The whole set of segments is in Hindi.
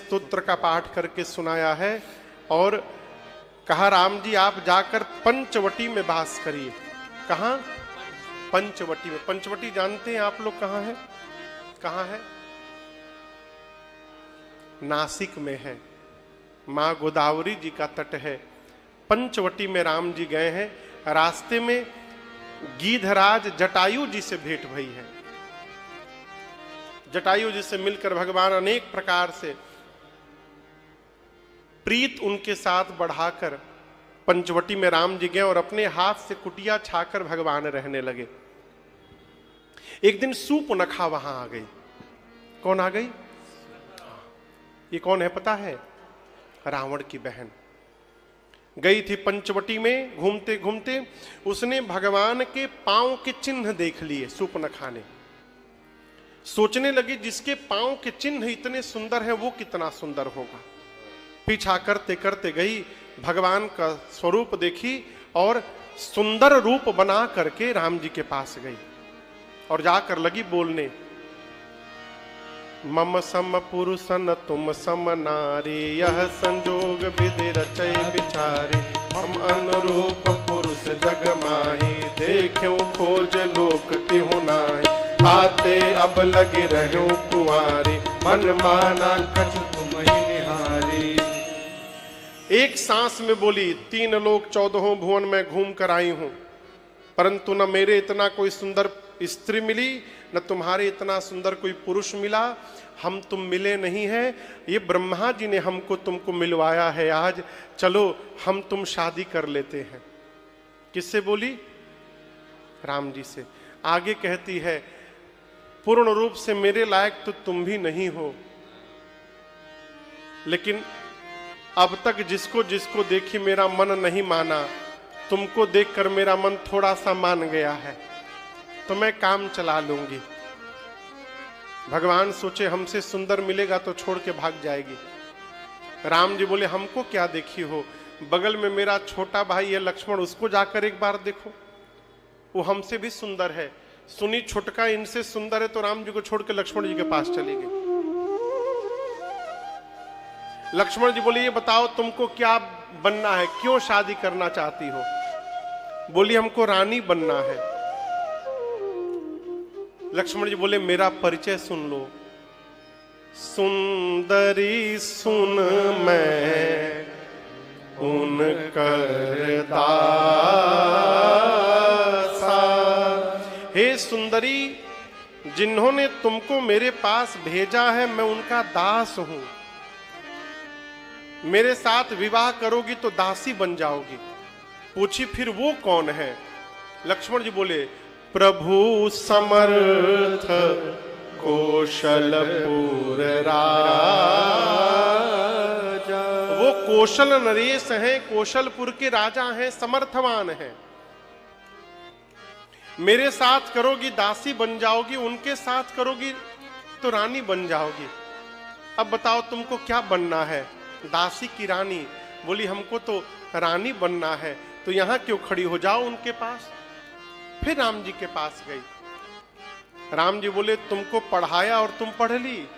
स्तोत्र का पाठ करके सुनाया है और कहा राम जी आप जाकर पंचवटी में वास करिए। कहां? पंचवटी में। पंचवटी जानते हैं आप लोग कहां है? कहां है? नासिक में है। मां गोदावरी जी का तट है। पंचवटी में राम जी गए हैं। रास्ते में गीधराज जटायु जी से भेंट भई है। जटायु जी से मिलकर भगवान अनेक प्रकार से प्रीत उनके साथ बढ़ाकर पंचवटी में राम जी गए और अपने हाथ से कुटिया छाकर भगवान रहने लगे। एक दिन सूर्पनखा वहां आ गई। कौन आ गई? ये कौन है पता है? रावण की बहन गई थी पंचवटी में। घूमते घूमते उसने भगवान के पांव के चिन्ह देख लिए। सूर्पनखा ने सोचने लगी जिसके पांव के चिन्ह इतने सुंदर हैं वो कितना सुंदर होगा। पीछा करते करते गई, भगवान का स्वरूप देखी और सुंदर रूप बना करके राम जी के पास गई और जाकर लगी बोलने, मम सम पुरुषन तुम सम नारी, यह संजोग विधि रचय विचारी, हम अनुरूप पुरुष जग माही, देख्यो खोज लोक तिहु नाहि, आते अब लगे रहो कुंवारी, मन माना कछु तुम ही निहारी। एक सांस में बोली, 3 लोक 14 भुवन में घूम कर आई हूं, परंतु न मेरे इतना कोई सुंदर स्त्री मिली, न तुम्हारे इतना सुंदर कोई पुरुष मिला। हम तुम मिले नहीं हैं, ये ब्रह्मा जी ने हमको तुमको मिलवाया है आज, चलो हम तुम शादी कर लेते हैं। किससे बोली? राम जी से। आगे कहती है, पूर्ण रूप से मेरे लायक तो तुम भी नहीं हो, लेकिन अब तक जिसको जिसको देखी मेरा मन नहीं माना, तुमको देखकर मेरा मन थोड़ा सा मान गया है, तो मैं काम चला लूंगी। भगवान सोचे हमसे सुंदर मिलेगा तो छोड़ के भाग जाएगी। राम जी बोले, हमको क्या देखी हो, बगल में मेरा छोटा भाई है लक्ष्मण, उसको जाकर एक बार देखो, वो हमसे भी सुंदर है। सुनी छोटका इनसे सुंदर है, तो राम जी को छोड़ के लक्ष्मण जी के पास चली गई। लक्ष्मण जी बोले, ये बताओ तुमको क्या बनना है, क्यों शादी करना चाहती हो? बोली, हमको रानी बनना है। लक्ष्मण जी बोले, मेरा परिचय सुन लो। सुंदरी सुन मैं उनकर दासा, हे सुंदरी, जिन्होंने तुमको मेरे पास भेजा है मैं उनका दास हूं। मेरे साथ विवाह करोगी तो दासी बन जाओगी। पूछी, फिर वो कौन है? लक्ष्मण जी बोले, प्रभु समर्थ कौशलपुर राजा। वो कौशल नरेश हैं, कौशलपुर के राजा हैं, समर्थवान हैं। मेरे साथ करोगी दासी बन जाओगी, उनके साथ करोगी तो रानी बन जाओगी। अब बताओ तुमको क्या बनना है? दासी की रानी। बोली, हमको तो रानी बनना है, तो यहां क्यों खड़ी हो, जाओ उनके पास। फिर राम जी के पास गई। राम जी बोले, तुमको पढ़ाया और तुम पढ़ ली?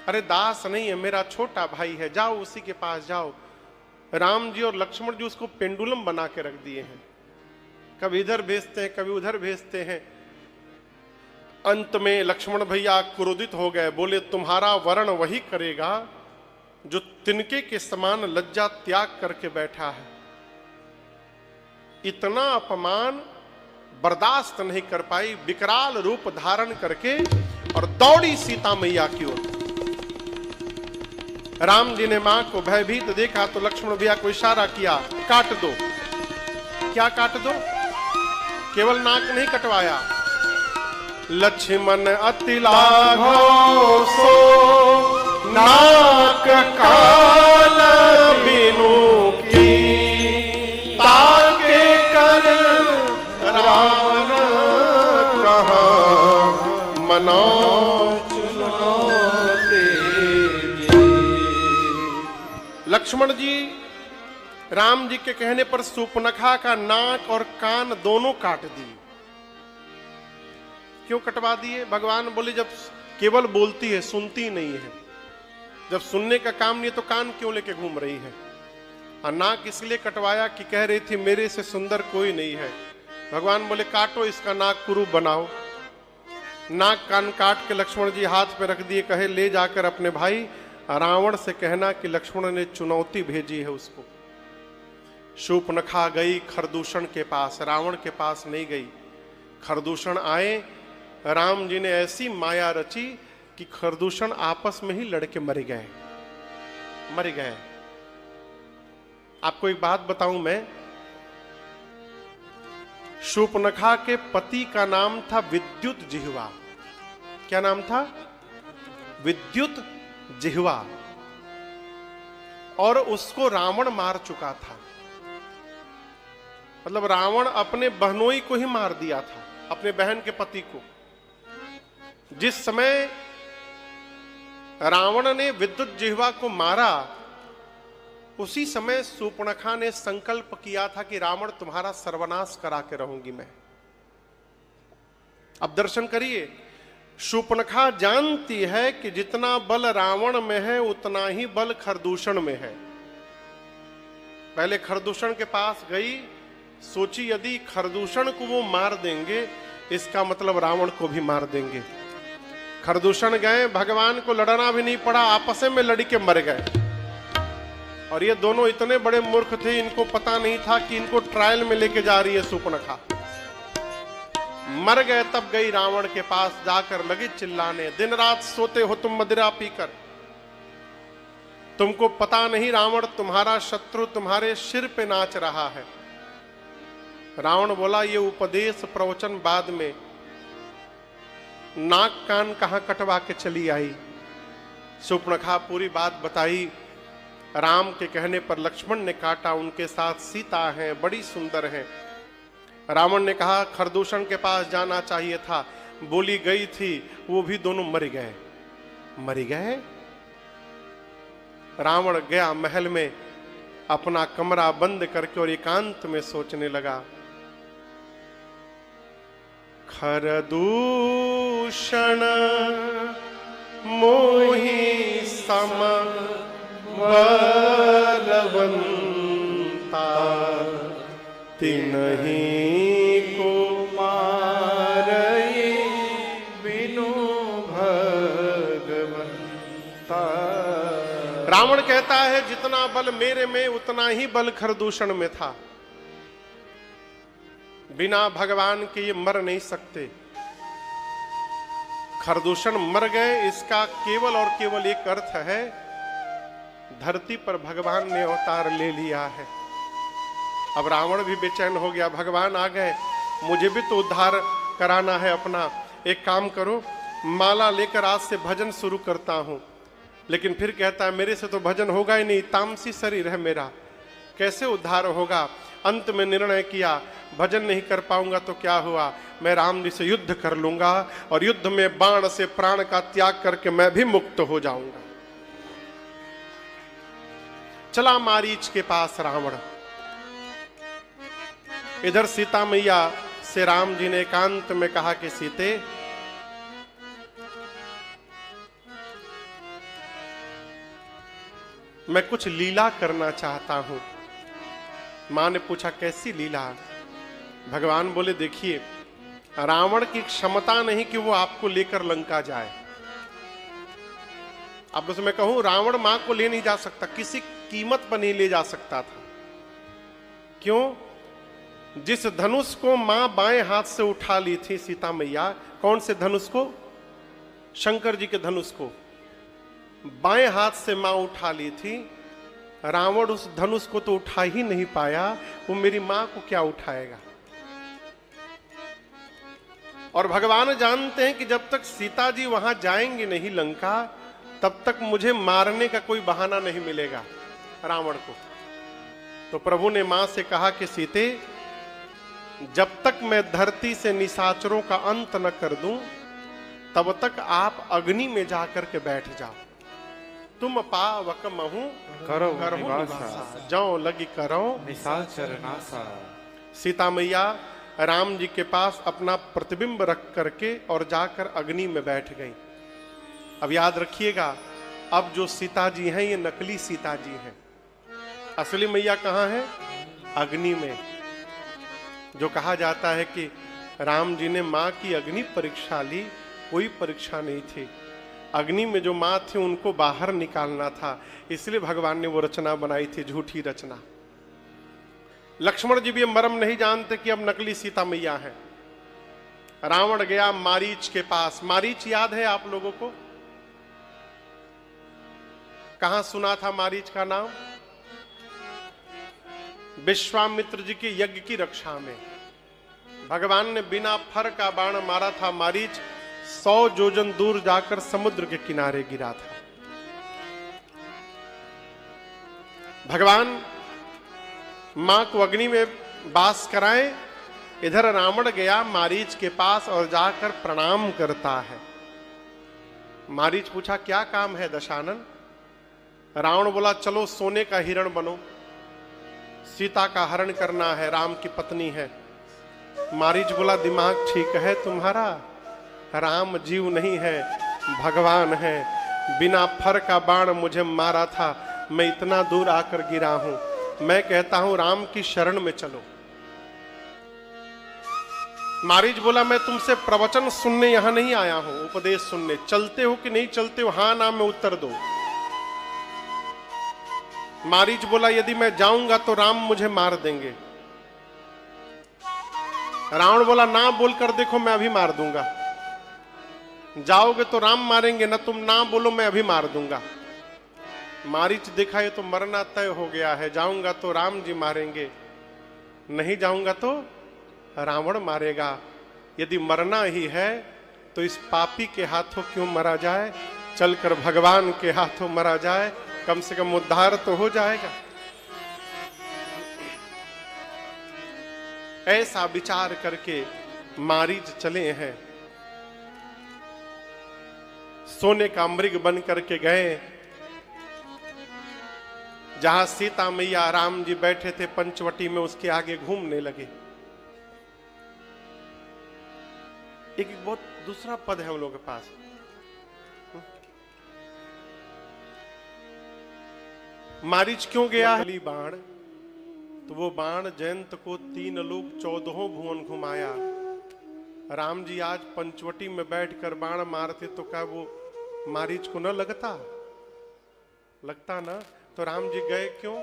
अरे दास नहीं है, मेरा छोटा भाई है, जाओ उसी के पास जाओ। राम जी और लक्ष्मण जी उसको पेंडुलम बना के रख दिए हैं, कभी इधर भेजते हैं कभी उधर भेजते हैं। अंत में लक्ष्मण भैया क्रोधित हो गए, बोले, तुम्हारा वर्ण वही करेगा जो तिनके के समान लज्जा त्याग करके बैठा है। इतना अपमान बर्दाश्त नहीं कर पाई, विकराल रूप धारण करके और दौड़ी सीता मैया की ओर। राम जी ने मां को भयभीत देखा तो लक्ष्मण भैया को इशारा किया, काट दो। क्या काट दो? केवल नाक नहीं कटवाया। लक्ष्मण अति लाघव सो नाक काल बिनु की, ताके कर रावण कहा मनो चुनौती। लक्ष्मण जी राम जी के कहने पर सूर्पनखा का नाक और कान दोनों काट दिए। क्यों कटवा दिए? भगवान बोले, जब केवल बोलती है सुनती नहीं है, जब सुनने का काम नहीं है तो कान क्यों लेके घूम रही है? और नाक इसलिए कटवाया कि कह रही थी मेरे से सुंदर कोई नहीं है। भगवान बोले काटो इसका नाक कुरूप बनाओ। नाक कान काट के लक्ष्मण जी हाथ पे रख दिए, कहे ले जाकर अपने भाई रावण से कहना कि लक्ष्मण ने चुनौती भेजी है उसको। शूर्पणखा गई खरदूषण के पास, रावण के पास नहीं गई। खरदूषण आए, राम जी ने ऐसी माया रची कि खरदूषण आपस में ही लड़के मर गए। आपको एक बात बताऊं मैं, शूर्पणखा के पति का नाम था विद्युत जिह्वा। क्या नाम था? विद्युत जिह्वा। और उसको रावण मार चुका था। मतलब रावण अपने बहनोई को ही मार दिया था, अपने बहन के पति को। जिस समय रावण ने विद्युत जिह्वा को मारा, उसी समय शूर्पणखा ने संकल्प किया था कि रावण तुम्हारा सर्वनाश करा के रहूंगी मैं। अब दर्शन करिए, शूर्पणखा जानती है कि जितना बल रावण में है उतना ही बल खरदूषण में है। पहले खरदूषण के पास गई, सोची यदि खरदूषण को वो मार देंगे इसका मतलब रावण को भी मार देंगे। खरदूषण गए, भगवान को लड़ना भी नहीं पड़ा, आपस में लड़ी के मर गए। और ये दोनों इतने बड़े मूर्ख थे, इनको पता नहीं था कि इनको ट्रायल में लेके जा रही है शूर्पणखा। मर गए, तब गई रावण के पास, जाकर लगी चिल्लाने, दिन रात सोते हो तुम मदिरा पीकर, तुमको पता नहीं रावण तुम्हारा शत्रु तुम्हारे सिर पे नाच रहा है। रावण बोला ये उपदेश प्रवचन बाद में, नाक कान कहां कटवा के चली आई। शूर्पणखा पूरी बात बताई। राम के कहने पर लक्ष्मण ने काटा, उनके साथ सीता है, बड़ी सुंदर है। रावण ने कहा खरदूषण के पास जाना चाहिए था, बोली गई थी, वो भी दोनों मर गए। रावण गया महल में, अपना कमरा बंद करके और एकांत में सोचने लगा। खरदूषण मोहि सम बलवंता, तिन्हीं को मारई बिनु भगवंता। रावण कहता है जितना बल मेरे में उतना ही बल खरदूषण में था, बिना भगवान के ये मर नहीं सकते। खरदूषण मर गए, इसका केवल और केवल एक अर्थ है, धरती पर भगवान ने अवतार ले लिया है। अब रावण भी बेचैन हो गया, भगवान आ गए, मुझे भी तो उद्धार कराना है अपना। एक काम करो, माला लेकर आज से भजन शुरू करता हूं। लेकिन फिर कहता है मेरे से तो भजन होगा ही नहीं, तामसी शरीर है मेरा, कैसे उद्धार होगा। अंत में निर्णय किया भजन नहीं कर पाऊंगा तो क्या हुआ, मैं राम जी से युद्ध कर लूंगा और युद्ध में बाण से प्राण का त्याग करके मैं भी मुक्त हो जाऊंगा। चला मारीच के पास रावण। इधर सीता मैया से राम जी ने एकांत में कहा कि सीते, मैं कुछ लीला करना चाहता हूं। मां ने पूछा कैसी लीला? भगवान बोले देखिए, रावण की क्षमता नहीं कि वो आपको लेकर लंका जाए। अब उसमें कहूं रावण मां को ले नहीं जा सकता, किसी कीमत पर नहीं ले जा सकता था। क्यों? जिस धनुष को मां बाएं हाथ से उठा ली थी सीता मैया, कौन से धनुष को? शंकर जी के धनुष को बाएं हाथ से मां उठा ली थी। रावण उस धनुष को तो उठा ही नहीं पाया, वो मेरी मां को क्या उठाएगा। और भगवान जानते हैं कि जब तक सीता जी वहां जाएंगे नहीं लंका, तब तक मुझे मारने का कोई बहाना नहीं मिलेगा रावण को। तो प्रभु ने मां से कहा कि सीते, जब तक मैं धरती से निशाचरों का अंत न कर दूं, तब तक आप अग्नि में जाकर के बैठ जाओ। तुम पावक महू करो निवासा, जाओ लगी करो निशाचर नासा। सीता मैया राम जी के पास अपना प्रतिबिंब रख करके और जाकर अग्नि में बैठ गई। अब याद रखिएगा, अब जो सीता जी हैं ये नकली सीता जी हैं। असली मैया कहाँ है? अग्नि में। जो कहा जाता है कि राम जी ने मां की अग्नि परीक्षा ली, कोई परीक्षा नहीं थी। अग्नि में जो मां थी उनको बाहर निकालना था, इसलिए भगवान ने वो रचना बनाई थी, झूठी रचना। लक्ष्मण जी भी मर्म नहीं जानते कि अब नकली सीता मैया है। रावण गया मारीच के पास। मारीच याद है आप लोगों को? कहां सुना था मारीच का नाम? विश्वामित्र जी के यज्ञ की रक्षा में भगवान ने बिना फर का बाण मारा था। मारीच 100 योजन दूर जाकर समुद्र के किनारे गिरा था। भगवान मां को अग्नि में वास कराए, इधर रावण गया मारीच के पास और जाकर प्रणाम करता है। मारीच पूछा क्या काम है दशानन? रावण बोला चलो सोने का हिरण बनो, सीता का हरण करना है, राम की पत्नी है। मारीच बोला दिमाग ठीक है तुम्हारा? राम जीव नहीं है, भगवान है। बिना फर का बाण मुझे मारा था, मैं इतना दूर आकर गिरा हूं। मैं कहता हूं राम की शरण में चलो। मारीच बोला मैं तुमसे प्रवचन सुनने यहां नहीं आया हूं, उपदेश सुनने। चलते हो कि नहीं चलते हो? हां ना में उत्तर दो। मारीच बोला यदि मैं जाऊंगा तो राम मुझे मार देंगे। रावण बोला ना बोलकर देखो, मैं अभी मार दूंगा। जाओगे तो राम मारेंगे ना, तुम ना बोलो मैं अभी मार दूंगा। मारीच देखा ये तो मरना तय हो गया है, जाऊंगा तो राम जी मारेंगे, नहीं जाऊंगा तो रावण मारेगा। यदि मरना ही है तो इस पापी के हाथों क्यों मरा जाए, चलकर भगवान के हाथों मरा जाए, कम से कम उद्धार तो हो जाएगा। ऐसा विचार करके मारीच चले हैं। सोने का मृग बन करके गए जहां सीता मैया राम जी बैठे थे पंचवटी में, उसके आगे घूमने लगे। एक बहुत दूसरा पद है हम लोगों के पास। मारीच क्यों गया है? बाण, तो वो बाण जयंत को 3 लोक 14 भुवन घुमाया। राम जी आज पंचवटी में बैठकर बाण मारते तो क्या वो मारीच को न लगता? लगता ना। तो राम जी गए क्यों?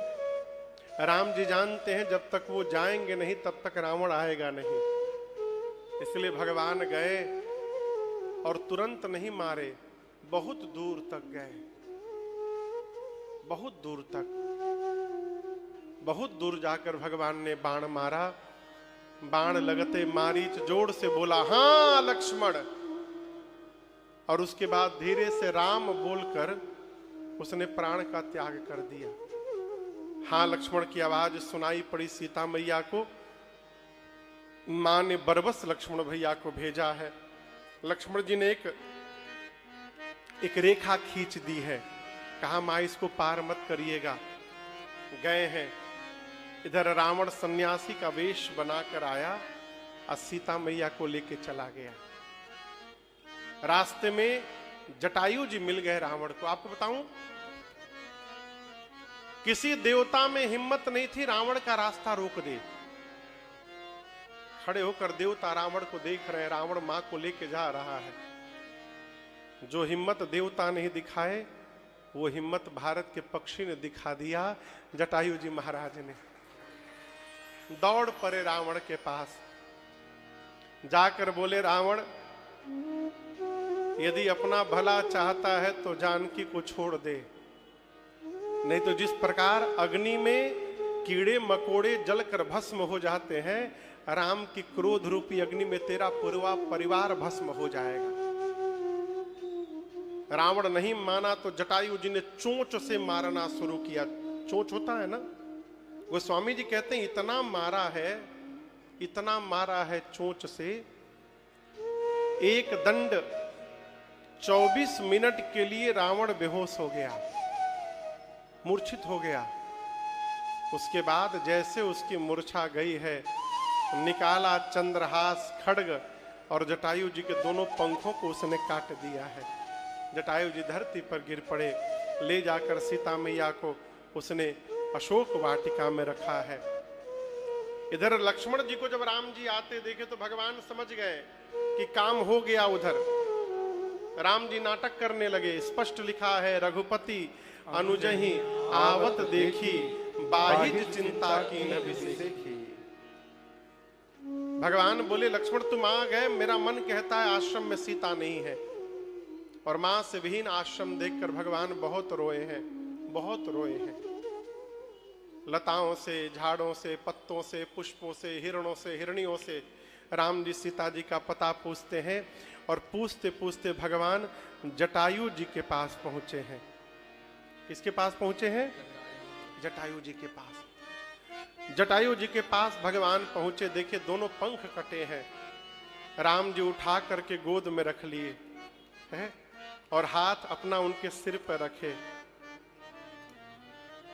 राम जी जानते हैं जब तक वो जाएंगे नहीं तब तक रावण आएगा नहीं, इसलिए भगवान गए और तुरंत नहीं मारे, बहुत दूर तक गए, बहुत दूर तक। बहुत दूर जाकर भगवान ने बाण मारा। बाण लगते मारीच जोर से बोला हां लक्ष्मण, और उसके बाद धीरे से राम बोलकर उसने प्राण का त्याग कर दिया। हां लक्ष्मण की आवाज सुनाई पड़ी सीता मैया को। मां ने बरबस लक्ष्मण भैया को भेजा है। लक्ष्मण जी ने एक रेखा खींच दी है, कहा मां इसको पार मत करिएगा। गए हैं। इधर रावण सन्यासी का वेश बनाकर आया और सीता मैया को लेके चला गया। रास्ते में जटायु जी मिल गए रावण को। आपको बताऊं, किसी देवता में हिम्मत नहीं थी रावण का रास्ता रोक दे। खड़े होकर देवता रावण को देख रहे हैं, रावण मां को लेके जा रहा है। जो हिम्मत देवता नहीं दिखाए वो हिम्मत भारत के पक्षी ने दिखा दिया। जटायु जी महाराज ने दौड़ पड़े रावण के पास, जाकर बोले रावण यदि अपना भला चाहता है तो जानकी को छोड़ दे, नहीं तो जिस प्रकार अग्नि में कीड़े मकोड़े जलकर भस्म हो जाते हैं, राम की क्रोध रूपी अग्नि में तेरा पूरा परिवार भस्म हो जाएगा। रावण नहीं माना तो जटायु जी ने चोंच से मारना शुरू किया। चोंच होता है ना, गोस्वामी जी कहते हैं इतना मारा है, इतना मारा है चोंच से, एक दंड 24 मिनट के लिए रावण बेहोश हो गया, मूर्छित हो गया। उसके बाद जैसे उसकी मूर्छा गई है, निकाला चंद्रहास खड्ग और जटायु जी के दोनों पंखों को उसने काट दिया है। जटायु जी धरती पर गिर पड़े। ले जाकर सीता मैया को उसने अशोक वाटिका में रखा है। इधर लक्ष्मण जी को जब राम जी आते देखे तो भगवान समझ गए कि काम हो गया। उधर राम जी नाटक करने लगे। स्पष्ट लिखा है, रघुपति अनुजहि आवत देखी, बाहिज चिंता की न बिसेखी। भगवान बोले, लक्ष्मण तुम आ गए, मेरा मन कहता है आश्रम में सीता नहीं है। और मां से विहीन आश्रम देखकर भगवान बहुत रोए हैं, बहुत रोए हैं। लताओं से, झाड़ों से, पत्तों से, पुष्पों से, हिरणों से, हिरनियों से राम जी सीता जी का पता पूछते हैं। और पूछते पूछते भगवान जटायु जी के पास पहुंचे हैं। किसके पास पहुंचे हैं? जटायु जी के पास। जटायु जी के पास भगवान पहुंचे, देखे दोनों पंख कटे हैं। राम जी उठा करके गोद में रख लिए हैं और हाथ अपना उनके सिर पर रखे।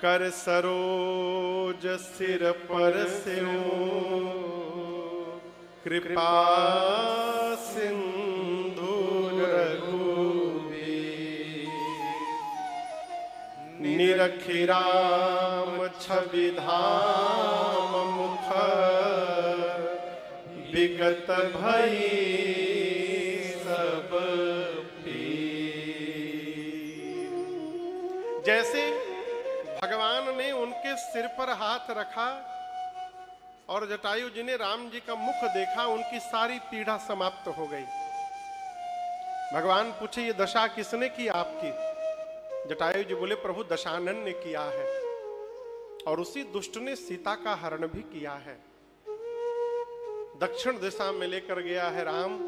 कर सरोज सिर पर सिरो, कृपा सिंधु रघुवीर, निरखि राम छवि धाम मुख, विगत भई सब पीर। जैसे भगवान ने उनके सिर पर हाथ रखा और जटायु जी ने राम जी का मुख देखा, उनकी सारी पीड़ा समाप्त हो गई। भगवान पूछे, ये दशा किसने की आपकी? जटायु जी बोले, प्रभु दशानन ने किया है और उसी दुष्ट ने सीता का हरण भी किया है। दक्षिण दिशा में लेकर गया है राम।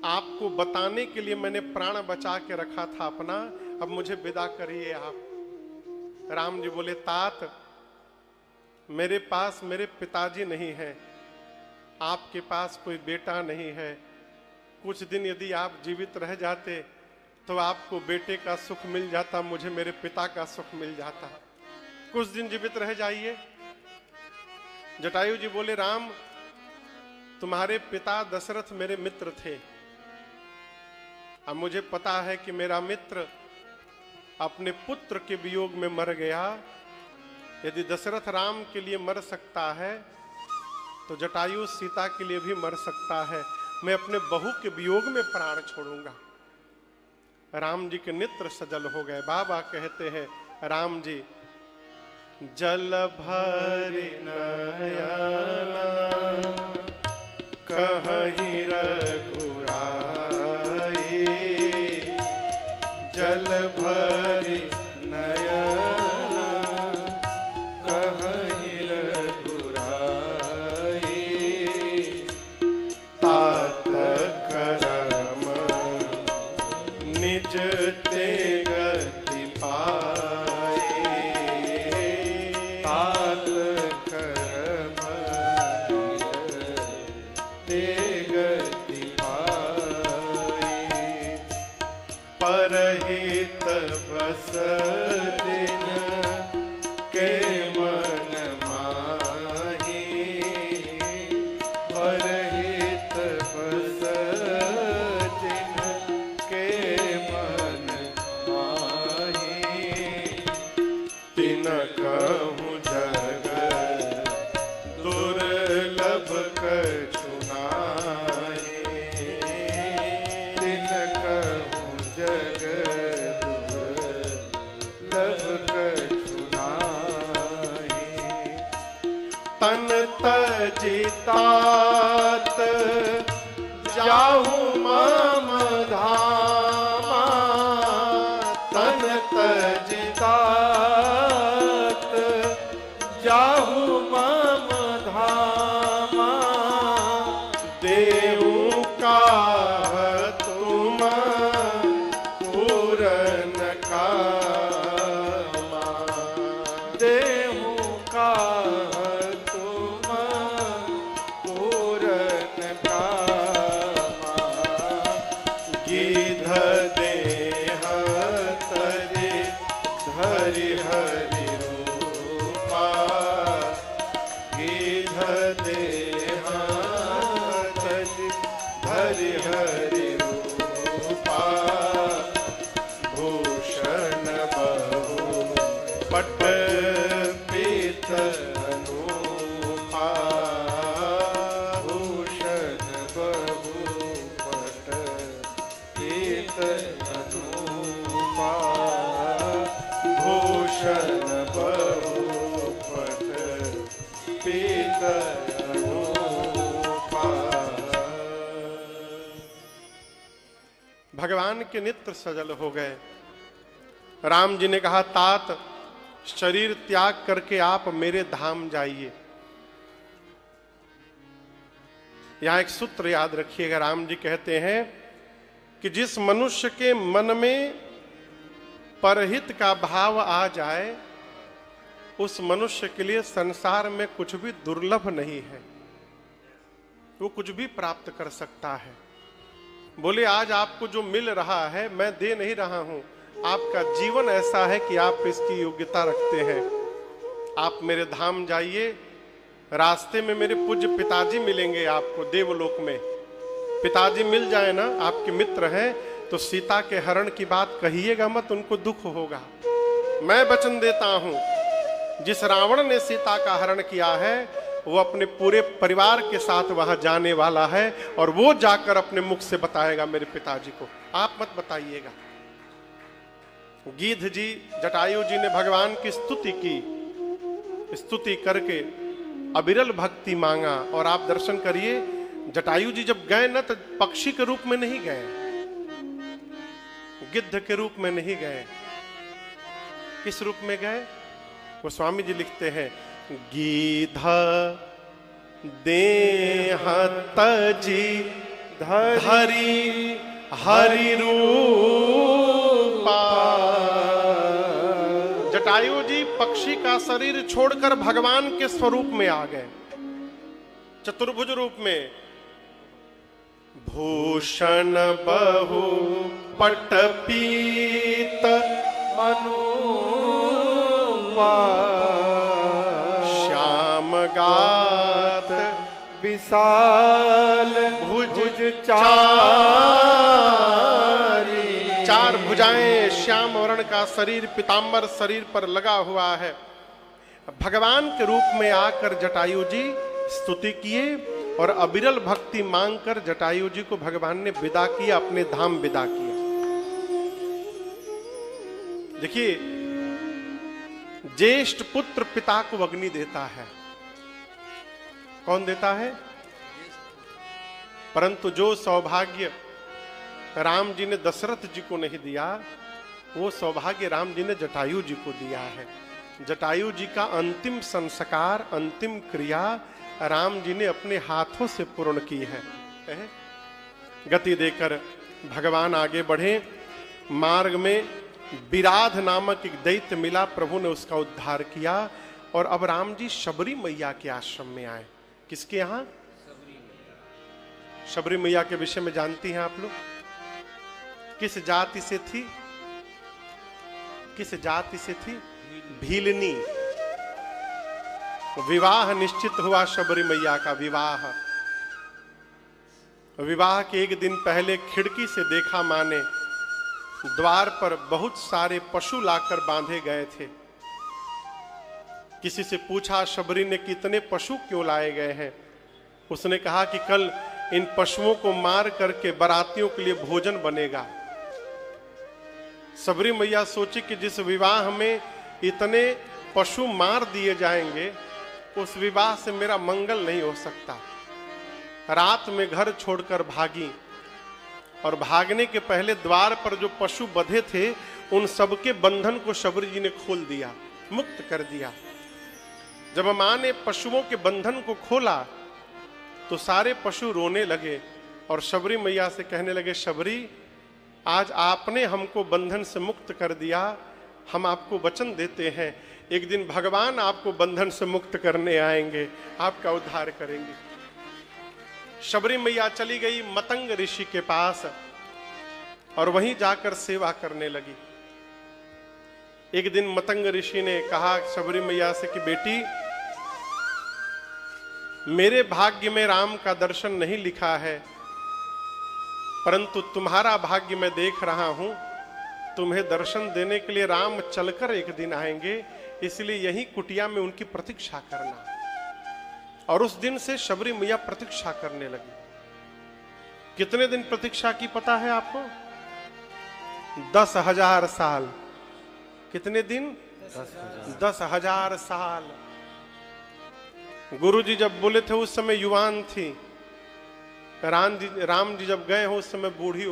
आपको बताने के लिए मैंने प्राण बचा के रखा था अपना, अब मुझे विदा करिए आप। राम जी बोले, तात मेरे पास मेरे पिताजी नहीं है, आपके पास कोई बेटा नहीं है। कुछ दिन यदि आप जीवित रह जाते तो आपको बेटे का सुख मिल जाता, मुझे मेरे पिता का सुख मिल जाता। कुछ दिन जीवित रह जाइए। जटायु जी बोले, राम तुम्हारे पिता दशरथ मेरे मित्र थे। अब मुझे पता है कि मेरा मित्र अपने पुत्र के वियोग में मर गया। यदि दशरथ राम के लिए मर सकता है तो जटायु सीता के लिए भी मर सकता है। मैं अपने बहू के वियोग में प्राण छोड़ूंगा। राम जी के नेत्र सजल हो गए। बाबा कहते हैं, राम जी जल भरि नयना, कहहि रघुराई, जल भरि नयना, कहहि रघुराई, तात करम निज ते गति पाए, तात करम ते गति पाए, परहित बस दिन के मन माही, परहित बस दिन के मन माही, तिन कहूँ जग दुर्लभ कछु नाहि, तिन कहूँ जग दुर्लभ कछु नाहि, तन तजि तात जाहु मम धामा, तन तजि तात जाहु मम धामा, देहु काह तुम पूरन कामा, देहु काह तुम पूरन कामा, गिध देह तरि धरि हरि रूपा, गिध देह तरि धरि हरि रूपा, भूषण पट पीत अनुपा भूषण बहु पट पीत अनुपा भूषण बहु पट पीत अनुपा। भगवान के नेत्र सजल हो गए। राम जी ने कहा, तात शरीर त्याग करके आप मेरे धाम जाइए। यहां एक सूत्र याद रखिएगा। राम जी कहते हैं कि जिस मनुष्य के मन में परहित का भाव आ जाए, उस मनुष्य के लिए संसार में कुछ भी दुर्लभ नहीं है, वो कुछ भी प्राप्त कर सकता है। बोले, आज आपको जो मिल रहा है मैं दे नहीं रहा हूं, आपका जीवन ऐसा है कि आप इसकी योग्यता रखते हैं। आप मेरे धाम जाइए, रास्ते में मेरे पूज्य पिताजी मिलेंगे आपको देवलोक में। पिताजी मिल जाए ना, आपके मित्र हैं, तो सीता के हरण की बात कहिएगा मत, उनको दुख होगा। मैं वचन देता हूं, जिस रावण ने सीता का हरण किया है वो अपने पूरे परिवार के साथ वहां जाने वाला है, और वो जाकर अपने मुख से बताएगा मेरे पिताजी को, आप मत बताइएगा। गीध जी, जटायु जी ने भगवान की स्तुति की, स्तुति करके अविरल भक्ति मांगा। और आप दर्शन करिए, जटायु जी जब गए ना तो पक्षी के रूप में नहीं गए, गिद्ध के रूप में नहीं गए, किस रूप में गए? वो स्वामी जी लिखते हैं, गीधा देह तजी धरी हरि रूपा। जटायु जी पक्षी का शरीर छोड़कर भगवान के स्वरूप में आ गए, चतुर्भुज रूप में। भूषण बहु पट पीत अनुपा श्याम गात विशाल भुज चारी। चार भुजाएं, श्याम वर्ण का शरीर, पीतांबर शरीर पर लगा हुआ है। भगवान के रूप में आकर जटायु जी स्तुति किए और अविरल भक्ति मांगकर जटायु जी को भगवान ने विदा किया, अपने धाम विदा किया। देखिए, ज्येष्ठ पुत्र पिता को अग्नि देता है। कौन देता है? परंतु जो सौभाग्य राम जी ने दशरथ जी को नहीं दिया, वो सौभाग्य राम जी ने जटायु जी को दिया है। जटायु जी का अंतिम संस्कार, अंतिम क्रिया राम जी ने अपने हाथों से पूर्ण की है। गति देकर भगवान आगे बढ़े। मार्ग में विराध नामक एक दैत्य मिला, प्रभु ने उसका उद्धार किया। और अब राम जी शबरी मैया के आश्रम में आए। किसके यहां? शबरी मैया के विषय में जानती हैं आप लोग? किस जाति से थी? किस जाति से थी? भीलनी। विवाह निश्चित हुआ शबरी मैया का। विवाह के एक दिन पहले खिड़की से देखा मां ने, द्वार पर बहुत सारे पशु लाकर बांधे गए थे। किसी से पूछा, शबरी ने, कितने पशु क्यों लाए गए हैं? उसने कहा कि कल इन पशुओं को मार करके बारातियों के लिए भोजन बनेगा। शबरी मैया सोची कि जिस विवाह में इतने पशु मार दिए जाएंगे, उस विवाह से मेरा मंगल नहीं हो सकता। रात में घर छोड़कर भागी, और भागने के पहले द्वार पर जो पशु बंधे थे उन सबके बंधन को शबरी जी ने खोल दिया, मुक्त कर दिया। जब मां ने पशुओं के बंधन को खोला तो सारे पशु रोने लगे और शबरी मैया से कहने लगे, शबरी, आज आपने हमको बंधन से मुक्त कर दिया, हम आपको वचन देते हैं एक दिन भगवान आपको बंधन से मुक्त करने आएंगे, आपका उद्धार करेंगे। शबरी मैया चली गई मतंग ऋषि के पास और वहीं जाकर सेवा करने लगी। एक दिन मतंग ऋषि ने कहा शबरी मैया से कि बेटी, मेरे भाग्य में राम का दर्शन नहीं लिखा है, परंतु तुम्हारा भाग्य मैं देख रहा हूं। तुम्हें दर्शन देने के लिए राम चलकर एक दिन आएंगे, इसलिए यही कुटिया में उनकी प्रतीक्षा करना। और उस दिन से शबरी मैया प्रतीक्षा करने लगी। कितने दिन प्रतीक्षा की पता है आपको? 10,000 साल। कितने दिन? 10,000 साल। गुरु जी जब बोले थे उस समय युवान थी, राम जी जब गए हो उस समय बूढ़ी हो